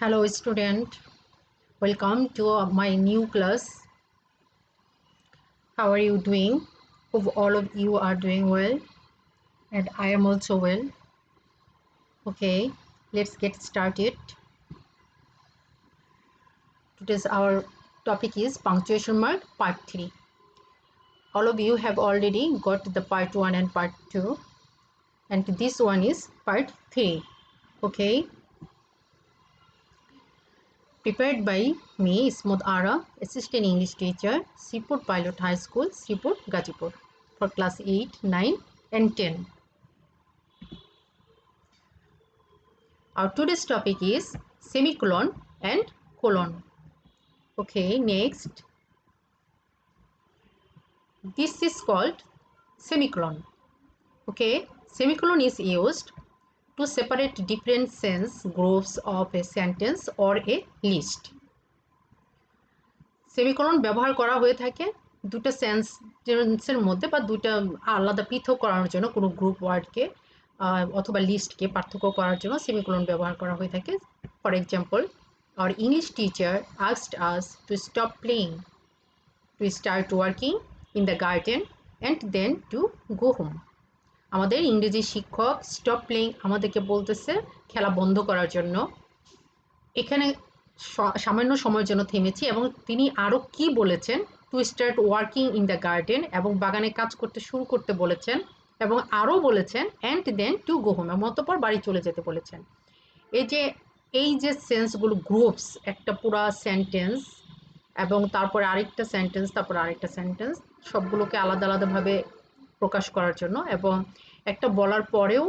Hello student, welcome to my new class. How are you doing? Hope all of you are doing well and I am also well. Okay, let's get started. Today's our topic is punctuation mark part 3. All of you have already got the part 1 and part 2 and this one is part 3. Okay, prepared by me, Smooth Ara, Assistant English Teacher, Sripur Pilot High School, Sripur, Gazipur, for class 8, 9 and 10. Our today's topic is semicolon and colon. Okay, next. This is called semicolon. Okay, semicolon is used to separate different sense groups of a sentence or a list. Semicolon ব্যবহার করা হয়ে থাকে দুটো সেন্টেন্সের মধ্যে বা দুটো আলাদা পৃথক করার জন্য কোনো গ্রুপ ওয়ার্ডকে অথবা লিস্টকে পার্থক্য করার জন্য সেমিকোলন ব্যবহার করা হয়ে থাকে। For example, our English teacher asked us to stop playing, to start working in the garden and then to go home. আমাদের ইংরেজি শিক্ষক স্টপ প্লেইং আমাদেরকে বলতেছে খেলা বন্ধ করার জন্য। এখানে সামান্য সময়ের জন্য থেমেছি এবং তিনি আরও কি বলেছেন, to start working in the garden এবং বাগানে কাজ করতে শুরু করতে বলেছেন এবং আরও বলেছেন and then to go home এবং অতঃপর বাড়ি চলে যেতে বলেছেন। এই যে সেন্সগুলো গ্রুপস, একটা পুরা সেন্টেন্স এবং তারপরে আরেকটা সেন্টেন্স, তারপরে আরেকটা সেন্টেন্স, সবগুলোকে আলাদা আলাদাভাবে প্রকাশ করার জন্য এবং একটা বলার পরেও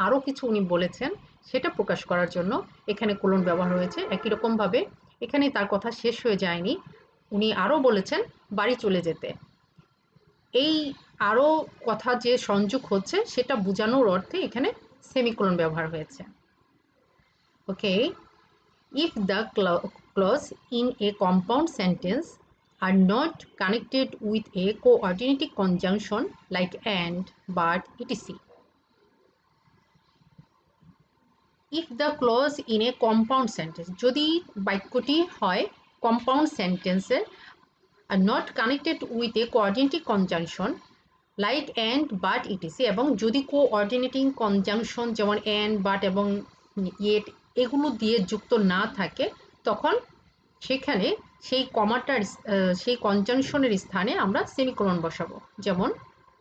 আরও কিছু উনি বলেছেন সেটা প্রকাশ করার জন্য এখানে কোলন ব্যবহার হয়েছে। একই রকমভাবে এখানে তার কথা শেষ হয়ে যায়নি, উনি আরও বলেছেন বাড়ি চলে যেতে। এই আরও কথা যে সংযোগ হচ্ছে সেটা বোঝানোর অর্থে এখানে সেমিকোলন ব্যবহার হয়েছে। ওকে, if the clause in a compound sentence are not connected with a coordinating conjunction like and, but, etc. If the clause in a compound sentence, যদি বাক্যটি হয় compound sentence are not connected with a coordinating conjunction like and, but, etc. এবং যদি coordinating conjunction যেমন and, but এবং yet এগুলো দিয়ে যুক্ত না থাকে তখন সেখানে সেই কমাটার সেই কনজাংশনের স্থানে আমরা সেমিকোলন বসাবো। যেমন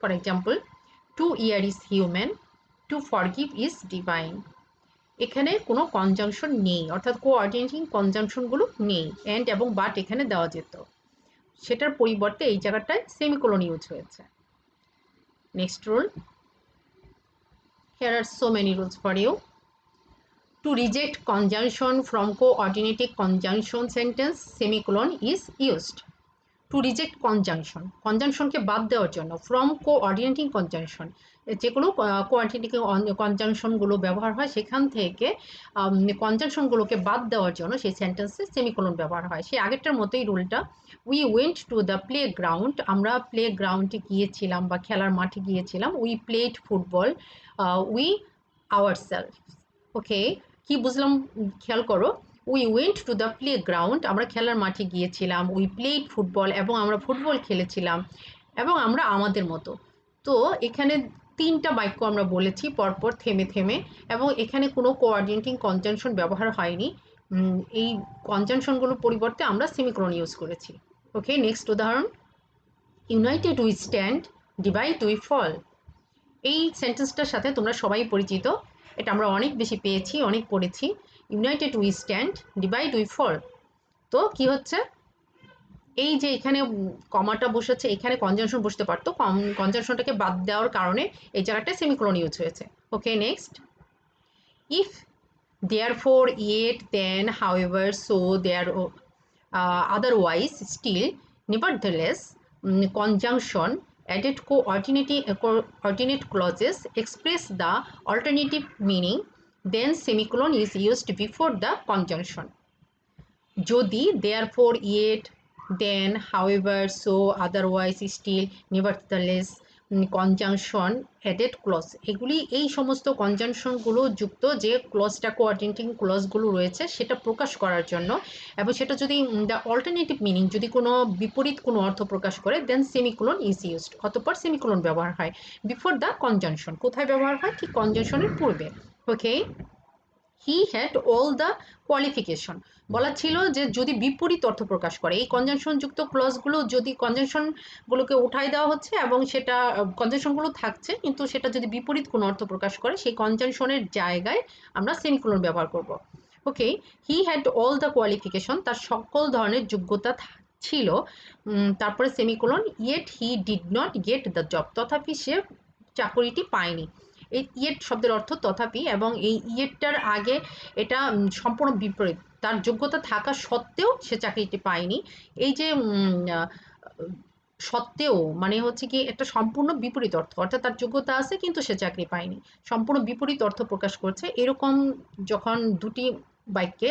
for example, to err is human, to forgive is divine. এখানে কোনো কনজাংশন নেই, অর্থাৎ কোঅর্ডিনেটিং কনজাংশনগুলো নেই, অ্যান্ড এবং বাট এখানে দেওয়া যেত, সেটার পরিবর্তে এই জায়গাটায় সেমিকোলন ইউজ হয়েছে। Next rule, here are so many rules for you. To reject conjunction from coordinating conjunction sentence, semicolon is used. To reject conjunction, কনজাংশনকে বাদ দেওয়ার জন্য, ফ্রম কোঅর্ডিনেটিং কনজাংশন, যেগুলো কোঅর্ডিনেটিং কনজাংশনগুলো ব্যবহার হয় সেখান থেকে কনজাংশনগুলোকে বাদ দেওয়ার জন্য সেই সেন্টেন্সে সেমিকোলন ব্যবহার হয়। সেই আগেরটার মতোই রুলটা, we went to the playground, আমরা প্লে গ্রাউন্ডে গিয়েছিলাম বা খেলার মাঠে গিয়েছিলাম। We played football, we ourself. Okay, কি বুঝলাম খেয়াল করো, we went to the playground, আমরা খেলার মাঠে গিয়েছিলাম, উই প্লেড ফুটবল এবং আমরা ফুটবল খেলেছিলাম, এবং আমরা আমাদের মতো। তো এখানে তিনটা বাক্য আমরা বলেছি পরপর থেমে থেমে, এবং এখানে কোনো কোঅর্ডিনেটিং কনজাংশন ব্যবহার হয়নি। এই কনজাংশনগুলোর পরিবর্তে আমরা সেমিকোলন ইউজ করেছি। ওকে, নেক্সট উদাহরণ, united we stand, divide we fall. এই সেন্টেন্সটার সাথে তোমরা সবাই পরিচিত, এটা আমরা অনেক বেশি পেয়েছি, অনেক পড়েছি। United we stand, divide we fall. তো কি হচ্ছে, এই যে এখানে কমাটা বসেছে, এখানে কনজাংশন বসতে পারতো, কনজাংশনটাকে বাদ দেওয়ার কারণে এই জায়গাটায় সেমিকোলন ইউজ হয়েছে। Okay, next, if therefore yet then however so there otherwise still nevertheless conjunction added coordinate clauses express the alternative meaning, then semicolon is used before the conjunction. যদি therefore yet then however so otherwise still nevertheless conjunction, added clause, এগুলি এই সমস্ত কনজাংশনগুলো যুক্ত যে ক্লজটা coordinating ক্লজগুলো রয়েছে সেটা প্রকাশ করার জন্য, এবং সেটা যদি দ্য অল্টারনেটিভ মিনিং যদি কোনো বিপরীত কোনো অর্থ প্রকাশ করে, দেন সেমিকোলন ইজ ইউজড, অতঃপর সেমিকোলন ব্যবহার হয়। বিফোর দ্য কনজাংশন, কোথায় ব্যবহার হয়? ঠিক কনজাংশনের পূর্বে। Okay, he had all the qualification, বলা ছিল যে যদি বিপরীত অর্থ প্রকাশ করে, এই কনজাংশন যুক্ত ক্লজগুলো যদি কনজাংশনগুলোকে উঠাই দেওয়া হচ্ছে এবং সেটা কনজাংশনগুলো থাকছে কিন্তু সেটা যদি বিপরীত কোনো অর্থ প্রকাশ করে, সেই কনজাংশনের জায়গায় আমরা সেমিকোলন ব্যবহার করব। Okay, he had all the qualification, তার সকল ধরনের যোগ্যতা ছিল, তারপরে semicolon, yet he did not get the job, তথাপি সে চাকরিটি পায়নি। এই ইয়েট শব্দের অর্থ তথাপি, এবং এই ইয়েটটার আগে এটা সম্পূর্ণ বিপরীত, তার যোগ্যতা থাকা সত্ত্বেও সে চাকরিটি পায়নি। এই যে সত্ত্বেও মানে হচ্ছে কি একটা সম্পূর্ণ বিপরীত অর্থ, অর্থাৎ তার যোগ্যতা আছে কিন্তু সে চাকরি পায়নি, সম্পূর্ণ বিপরীত অর্থ প্রকাশ করছে। এরকম যখন দুটি বাক্যে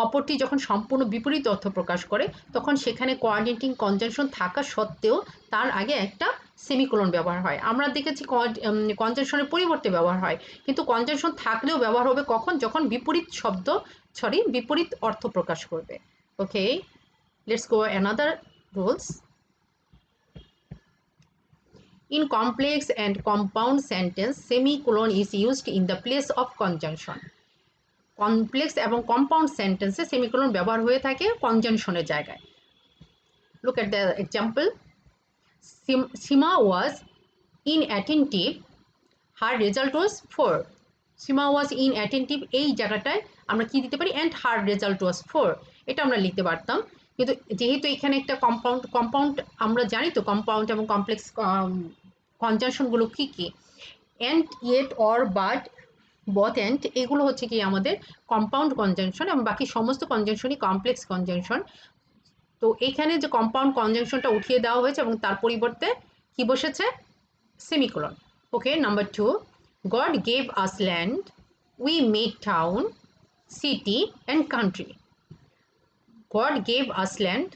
অপরটি যখন সম্পূর্ণ বিপরীত অর্থ প্রকাশ করে, তখন সেখানে কোঅর্ডিনেটিং কনজাংশন থাকা সত্ত্বেও তার আগে একটা সেমিকোলন ব্যবহার হয়। আমরা দেখেছি কনজাংশনের পরিবর্তে ব্যবহার হয়, কিন্তু কনজাংশন থাকলেও ব্যবহার হবে কখন? যখন বিপরীত শব্দ বিপরীত অর্থ প্রকাশ করবে। Okay, let's go another rules. In complex and compound sentence, semicolon is used in the place of conjunction. Complex এবং কম্পাউন্ড সেন্টেন্সে সেমিকোলন ব্যবহার হয়ে থাকে কনজাংশনের জায়গায়। Look at the example. Sima was inattentive, her result was 4. Sima was inattentive, এই জায়গাটায় আমরা কি দিতে পারি? and her result was 4, এটা আমরা লিখতে পারতাম, কিন্তু যেহেতু এখানে একটা কম্পাউন্ড আমরা জানি তো কম্পাউন্ড এবং কমপ্লেক্স কনজাংশনগুলো কী কী, and yet or but both and, এগুলো হচ্ছে কি আমাদের কম্পাউন্ড কনজাংশন, এবং বাকি সমস্ত কনজাংশনই কমপ্লেক্স কনজাংশন। তো এইখানে যে কম্পাউন্ড কনজাংশনটা উঠিয়ে দেওয়া হয়েছে এবং তার পরিবর্তে কি বসেছে? Semicolon. Okay, number 2, God gave us land, we made town, city and country. God gave us land,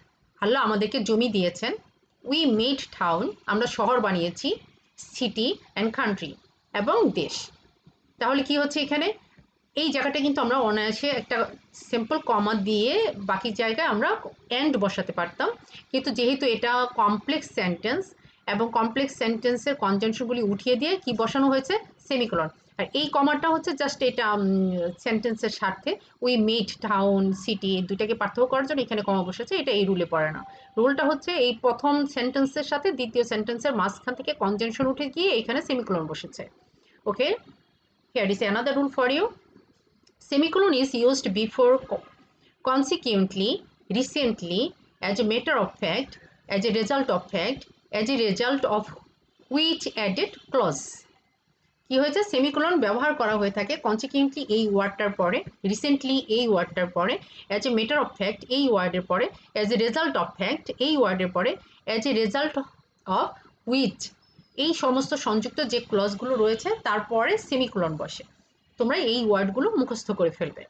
আল্লাহ আমাদেরকে জমি দিয়েছেন। উই মেড টাউন, আমরা শহর বানিয়েছি। সিটি অ্যান্ড কান্ট্রি, এবং দেশ। তাহলে কি হচ্ছে এখানে? এই জায়গাটা কিন্তু আমরা অনায়াসে একটা সিম্পল কমা দিয়ে বাকি জায়গায় আমরা এন্ড বসাতে পারতাম, কিন্তু যেহেতু এটা কমপ্লেক্স সেন্টেন্স এবং কমপ্লেক্স সেন্টেন্সের কনজাংশনগুলি উঠিয়ে দিয়ে কি বসানো হয়েছে? সেমিকোলন। আর এই কমাটা হচ্ছে জাস্ট এটা সেন্টেন্সের স্বার্থে, উই মেড টাউন সিটি দুইটাকে পার্থক্য করার জন্য এখানে কমা বসেছে, এটা এই রুলে পড়ে না। রুলটা হচ্ছে এই প্রথম সেন্টেন্সের সাথে দ্বিতীয় সেন্টেন্সের মাঝখান থেকে কনজাংশন উঠে গিয়ে এখানে সেমিকোলন বসেছে। ওকে, here is another rule for you. Semicolon is used before, consequently, recently, as a matter of fact, as a result of fact, as a result of which added clause. কি হয়েছে? Semicolon ব্যবহার করা হয়ে থাকে consequently এই ওয়ার্ডটার পরে, recently এই ওয়ার্ডটার পরে, as a matter of fact এই ওয়ার্ডের পরে, as a result of fact এই ওয়ার্ডের পরে, as a result of which এই সমস্ত সংযুক্ত যে ক্লজগুলো রয়েছে তারপরে সেমিকোলন বসে। তোমরা এই ওয়ার্ডগুলো মুখস্থ করে ফেলবে।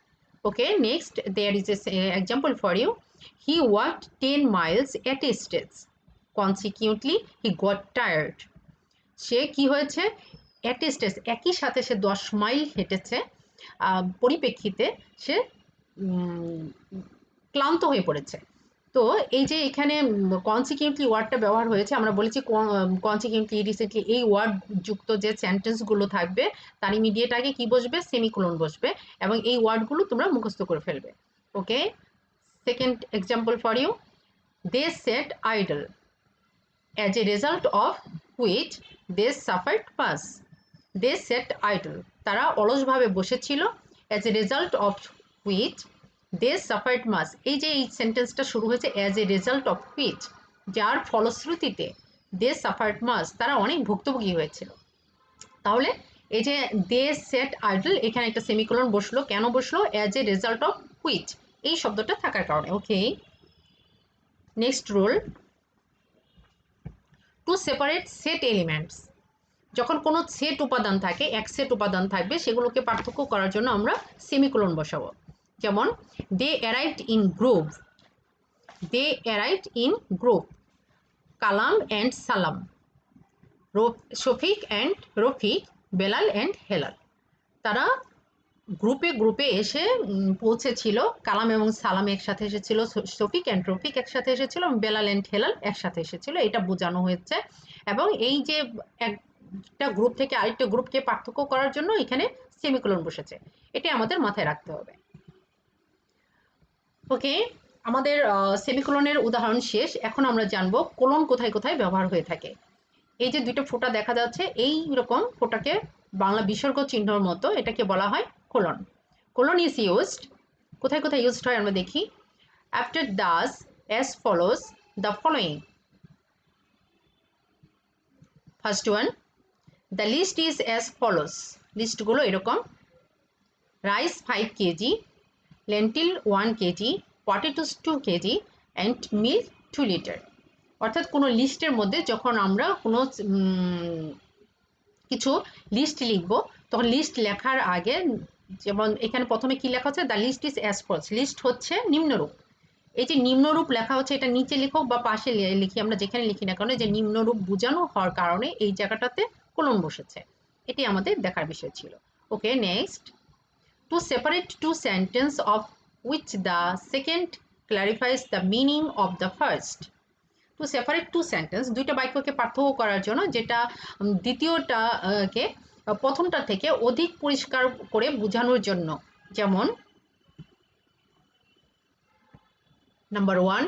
Okay, next there is a example for you. He walked 10 miles at a stretch, consequently he got tired. সে কি হয়েছে? অ্যাট এ স্টেজ, একই সাথে সে 10 মাইল হেঁটেছে, পরিপ্রেক্ষিতে সে ক্লান্ত হয়ে পড়েছে। তো এই যে এখানে কনসিকুয়েন্টলি ওয়ার্ডটা ব্যবহার হয়েছে, আমরা বলেছি কনসিকুয়েন্টলি রিসেন্টলি এই ওয়ার্ড যুক্ত যে সেন্টেন্সগুলো থাকবে তার ইমিডিয়েট আগে কি বসবে? সেমিকোলন বসবে, এবং এই ওয়ার্ডগুলো তোমরা মুখস্থ করে ফেলবে। Okay, second example for you. They set idle, as a result of which they suffered pass. They set idle, তারা অলসভাবে বসেছিল, as a result of which they suffered mass. এই যে এই সেন্টেন্সটা শুরু হয়েছে as a result of which, যার ফলশ্রুতিতে দে সাফার্ড মাস, তারা অনেক ভুক্তভোগী হয়েছিল। তাহলে এই যে দে সেট আইডল, এখানে একটা সেমিকোলন বসলো, কেন বসলো? As a result of which এই শব্দটা থাকার কারণে। Okay, next rule. To separate set elements, যখন কোনো সেট উপাদান থাকে, এক সেট উপাদান থাকবে, সেগুলোকে পার্থক্য করার জন্য আমরা সেমিকোলন বসাবো। যেমন they arrived in group, they arrived in group, Kalam and Salam. Shafiq and Rafiq, Belal and Helal, তারা গ্রুপে গ্রুপে এসে পৌঁছেছিল। কালাম এবং সালাম একসাথে এসেছিল, শফিক অ্যান্ড রফিক একসাথে এসেছিল, এবং বেলাল অ্যান্ড হেলাল একসাথে এসেছিল, এটা বোঝানো হয়েছে। এবং এই যে একটা গ্রুপ থেকে আরেকটা গ্রুপকে পার্থক্য করার জন্য এখানে সেমিকোলন বসেছে, এটা আমাদের মাথায় রাখতে হবে। ওকে, আমাদের সেমিকোলনের উদাহরণ শেষ। এখন আমরা জানবো কোলন কোথায় কোথায় ব্যবহার হয়ে থাকে। এই যে দুটো ফোঁটা দেখা যাচ্ছে, এই রকম ফোঁটাকে বাংলা বিসর্গ চিহ্নর মতো, এটাকে বলা হয় কোলন। কোলন ইজ ইউজড, কোথায় কোথায় ইউজড হয় আমরা দেখি। After thus, as follows, the following. First one, the list is as follows, লিস্টগুলো এরকম। Rice 5 kg, lentil 1 kg, potatoes 2 kg, and milk 2 litre. অর্থাৎ কোনো লিস্টের মধ্যে যখন আমরা কোনো কিছু লিস্ট লিখব, তখন লিস্ট লেখার আগে, যেমন এখানে প্রথমে কি লেখা হচ্ছে, the list is as follows, list হচ্ছে নিম্নরূপ। এই যে নিম্নরূপ লেখা হচ্ছে, এটা নিচে লিখো বা পাশে লিখি, আমরা যেখানে লিখি না কারণে যে নিম্নরূপ বোঝানো হওয়ার কারণে এই জায়গাটাতে কোলন বসেছে, এটি আমাদের দেখার বিষয় ছিল। Okay, next, to separate two sentence of which the second clarifies the meaning of the first. To separate two sentence, দুইটা বাক্যকে পার্থক্য করার জন্য, যেটা দ্বিতীয়টাকে প্রথমটা থেকে অধিক পরিষ্কার করে বোঝানোর জন্য। যেমন number 1,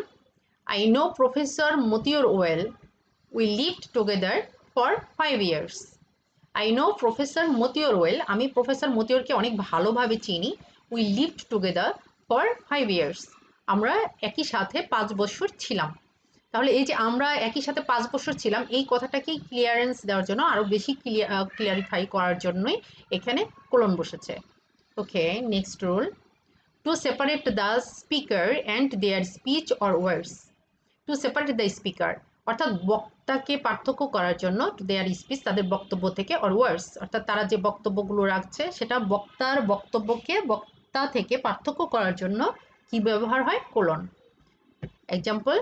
I know Professor Motiur well. We lived together for 5 years. I know Professor Motiur well. আমি প্রফেসর মতিউরকে অনেক ভালোভাবে চিনি। We lived together for 5 years. আমরা একই সাথে 5 বছর ছিলাম। তাহলে এই যে আমরা একই সাথে 5 বছর ছিলাম, এই কথাটাকে ক্লিয়ারেন্স দেওয়ার জন্য, আরও বেশি ক্লিয়ারিফাই করার জন্যই এখানে কোলন বসেছে। Okay, next rule, to separate the speaker and their speech or words. To separate the speaker অর্থাৎ বক্তাকে পার্থক্য করার জন্য, টু দেয়ার স্পিচ তাদের বক্তব্য থেকে, অর ওয়ার্ডস অর্থাৎ তারা যে বক্তব্যগুলো রাখছে সেটা বক্তার বক্তব্যকে বক্তা থেকে পার্থক্য করার জন্য কি ব্যবহার হয়, colon. Example,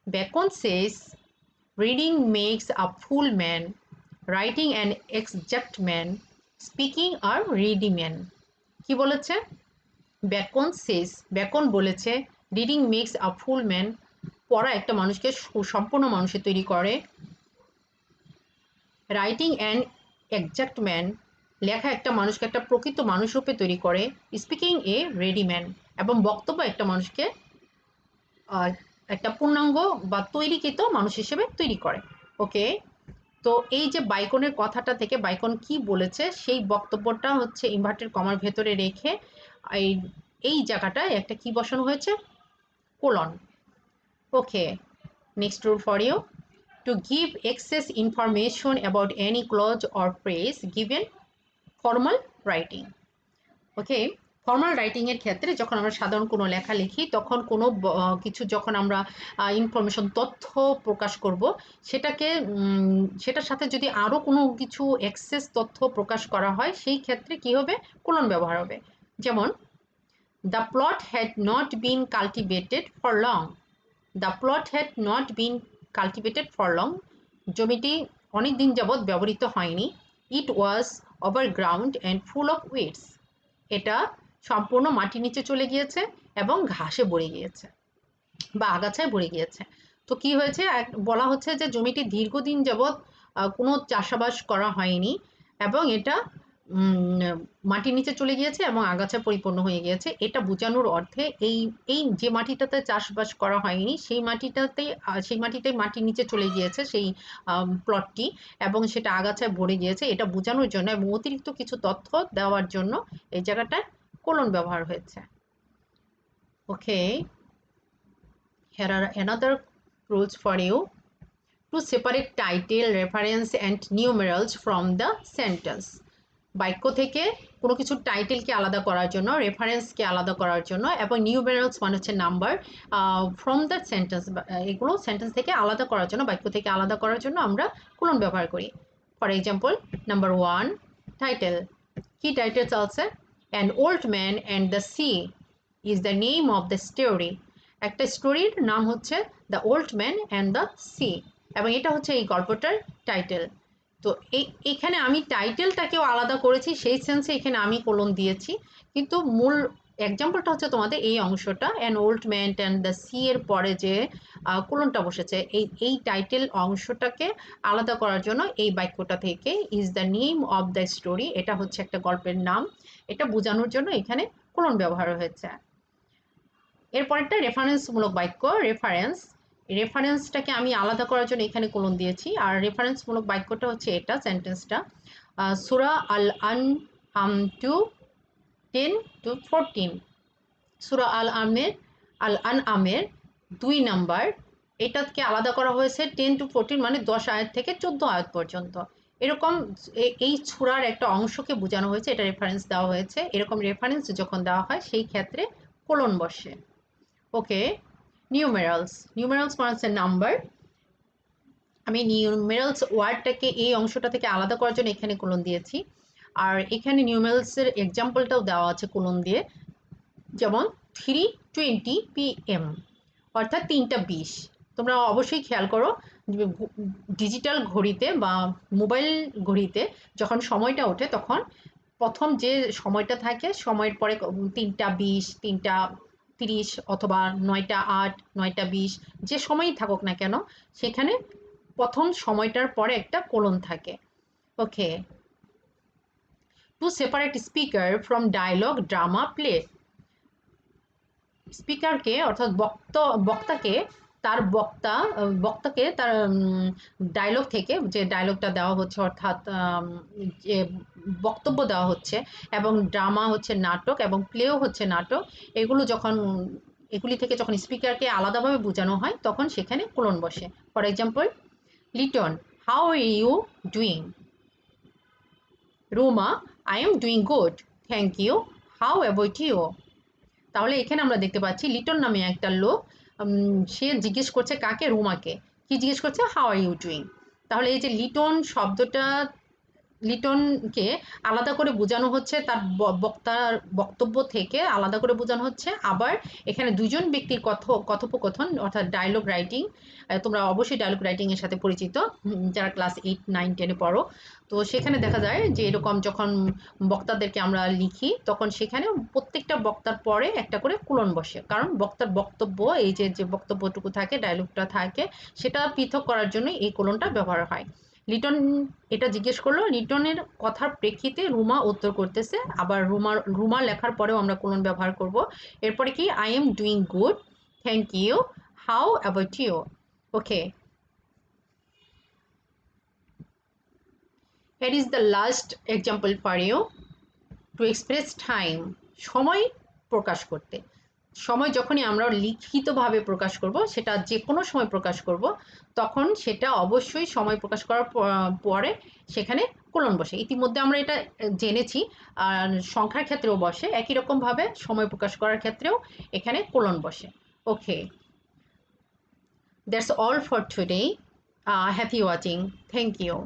Bacon says, reading makes a fool man, writing an exact man, speaking a ready man. কি বলেছে? Bacon says, Bacon বলেছে, reading makes a fool man, পড়া একটা মানুষকে সম্পূর্ণ মানুষে তৈরি করে। রাইটিং অ্যান এক্সাক্ট ম্যান, লেখা একটা মানুষকে একটা প্রকৃত মানুষ রূপে তৈরি করে। স্পিকিং এ রেডি ম্যান, এবং বক্তব্য একটা মানুষকে একটা পূর্ণাঙ্গ বা তৈরিকৃত মানুষ হিসেবে তৈরি করে। ওকে, তো এই যে বাইকনের কথাটা থেকে বাইকন কি বলেছে সেই বক্তব্যটা হচ্ছে ইনভার্টেড কমার ভেতরে রেখে এই জায়গাটায় একটা কি বসানো হয়েছে, colon. Okay, next rule for you, to give excess information about any clause or phrase given formal writing. Okay, formal রাইটিংয়ের ক্ষেত্রে যখন আমরা সাধারণ কোনো লেখা লিখি, তখন কোনো কিছু যখন আমরা ইনফরমেশন তথ্য প্রকাশ করব, সেটার সাথে যদি আরও কোনো কিছু এক্সেস তথ্য প্রকাশ করা হয়, সেই ক্ষেত্রে কি হবে, কোলন ব্যবহার হবে। যেমন, the plot had not been cultivated for long, the plot had not been cultivated for long, জমিটি অনেক দিন যাবৎ ব্যবহৃত হয়নি। It was overgrown and full of weeds, এটা সম্পূর্ণ মাটির নিচে চলে গিয়েছে এবং ঘাসে ভরে গিয়েছে বা আগাছায় ভরে গিয়েছে। তো কি হয়েছে, বলা হচ্ছে যে জমিটি দীর্ঘদিন যাবৎ কোনো চাষাবাস করা হয়নি এবং এটা মাটির নিচে চলে গিয়েছে এবং আগাছা পরিপূর্ণ হয়ে গিয়েছে। এটা বোঝানোর অর্থে এই যে মাটিটাতে চাষবাস করা হয়নি, সেই মাটিটাই মাটির নিচে চলে গিয়েছে সেই প্লটটি, এবং সেটা আগাছায় ভরে গিয়েছে, এটা বোঝানোর জন্য এবং অতিরিক্ত কিছু তথ্য দেওয়ার জন্য এই জায়গাটায় কোলন ব্যবহার হয়েছে। ওকে, here are another rules for you. To separate title, reference and numerals from the sentence. বাক্য থেকে কোনো কিছু টাইটেলকে আলাদা করার জন্য, রেফারেন্সকে আলাদা করার জন্য, এবং নিউমেরালস মানে হচ্ছে নাম্বার, ফ্রম দ্য সেন্টেন্স, এগুলো সেন্টেন্স থেকে আলাদা করার জন্য, বাক্য থেকে আলাদা করার জন্য আমরা কোলন ব্যবহার করি। ফর এক্সাম্পল, নাম্বার 1, টাইটেল, কি টাইটেলস আছে, an old man and the sea is the name of the story, একটা স্টোরির নাম হচ্ছে the old man and the sea. এবং এটা হচ্ছে এই গল্পটার টাইটেল। তো এখানে আমি টাইটেলটাকেও আলাদা করেছি, সেই সেন্সে এখানে আমি কোলন দিয়েছি, কিন্তু মূল এক্সাম্পলটা হচ্ছে তোমাদের এই অংশটা, an old man and the sea এর পরে যে কোলনটা বসেছে, এই টাইটেল অংশটাকে আলাদা করার জন্য এই বাক্যটা থেকে is the name of the story, এটা হচ্ছে একটা গল্পের নাম, এটা বোঝানোর জন্য এখানে কোলন ব্যবহার হয়েছে। এরপরেরটা রেফারেন্সমূলক বাক্য, রেফারেন্সটাকে আমি আলাদা করার জন্য এখানে কোলন দিয়েছি। আর রেফারেন্সমূলক বাক্যটা হচ্ছে এটা, সেন্টেন্সটা সূরা আল আনআম 10-14, সূরা আল আনআমের 2 নাম্বার, এটাকে আলাদা করা হয়েছে 10-14 মানে 10 আয়াত থেকে 14 আয়াত পর্যন্ত। এরকম এই সূরার একটা অংশকে বোঝানো হয়েছে, এটা রেফারেন্স দেওয়া হয়েছে। এরকম রেফারেন্স যখন দেওয়া হয় সেই ক্ষেত্রে কোলন বসে। ওকে, নিউমেরালস মানে হচ্ছে নাম্বার। আমি নিউমেরালস ওয়ার্ডটাকে এই অংশটা থেকে আলাদা করার জন্য এখানে কোলন দিয়েছি। আর এখানে নিউমেরালসের এক্সাম্পলটাও দেওয়া আছে কোলন দিয়ে, যেমন 3:20 PM, অর্থাৎ 3:20। তোমরা অবশ্যই খেয়াল করো, ডিজিটাল ঘড়িতে বা মোবাইল ঘড়িতে যখন সময়টা ওঠে তখন প্রথম যে সময়টা থাকে, সময়ের পরে 3:20, 3:30 অথবা 9:08, 9:20, যে সময়ই থাকুক না কেন, সেখানে প্রথম সময়টার পরে একটা কোলন থাকে। Okay, to separate speaker from dialogue, drama, play. স্পিকারকে অর্থাৎ বক্তাকে তার ডায়লগ থেকে, যে ডায়লগটা দেওয়া হচ্ছে অর্থাৎ যে বক্তব্য দেওয়া হচ্ছে, এবং ড্রামা হচ্ছে নাটক, এবং প্লেও হচ্ছে নাটক, এগুলি থেকে যখন স্পিকারকে আলাদাভাবে বোঝানো হয় তখন সেখানে কোলন বসে। For example, Liton, how are you doing? Roma, I am doing good, thank you, how about you? তাহলে এখানে আমরা দেখতে পাচ্ছি লিটন নামে একটা লোক, সে জিজ্ঞেস করছে কাকে? রোমাকে। কি জিজ্ঞেস করছে? How are you doing. তাহলে এই যে লিটন শব্দটা, লিটনকে আলাদা করে বোঝানো হচ্ছে, তার বক্তার বক্তব্য থেকে আলাদা করে বোঝানো হচ্ছে। আবার এখানে দুজন ব্যক্তির কথোপকথন অর্থাৎ ডায়লগ রাইটিং, তোমরা অবশ্যই ডায়লগ রাইটিংয়ের সাথে পরিচিত যারা ক্লাস 8, 9, 10-এ পড়ো। তো সেখানে দেখা যায় যে এরকম যখন বক্তাদেরকে আমরা লিখি তখন সেখানে প্রত্যেকটা বক্তার পরে একটা করে কোলন বসে, কারণ বক্তার বক্তব্য, এই যে বক্তব্যটুকু থাকে, ডায়লগটা থাকে, সেটা পৃথক করার জন্য এই কোলনটা ব্যবহার হয়। লিটন এটা জিজ্ঞেস করলো, লিটনের কথার প্রেক্ষিতে রুমা উত্তর করতেছে, আবার রুমা লেখার পরেও আমরা কোলন ব্যবহার করব। এরপরে কি? I am doing good, thank you, how about you? Okay, here is the last example for you. To express time, সময় প্রকাশ করতে। সময় যখনই আমরা লিখিতভাবে প্রকাশ করব, সেটা যে কোনো সময় প্রকাশ করব, তখন সেটা অবশ্যই সময় প্রকাশ করার পরে সেখানে কোলন বসে। ইতিমধ্যে আমরা এটা জেনেছি, আর সংখ্যার ক্ষেত্রেও বসে, একই রকমভাবে সময় প্রকাশ করার ক্ষেত্রেও এখানে কোলন বসে। Okay, that's all for today. Happy watching, thank you.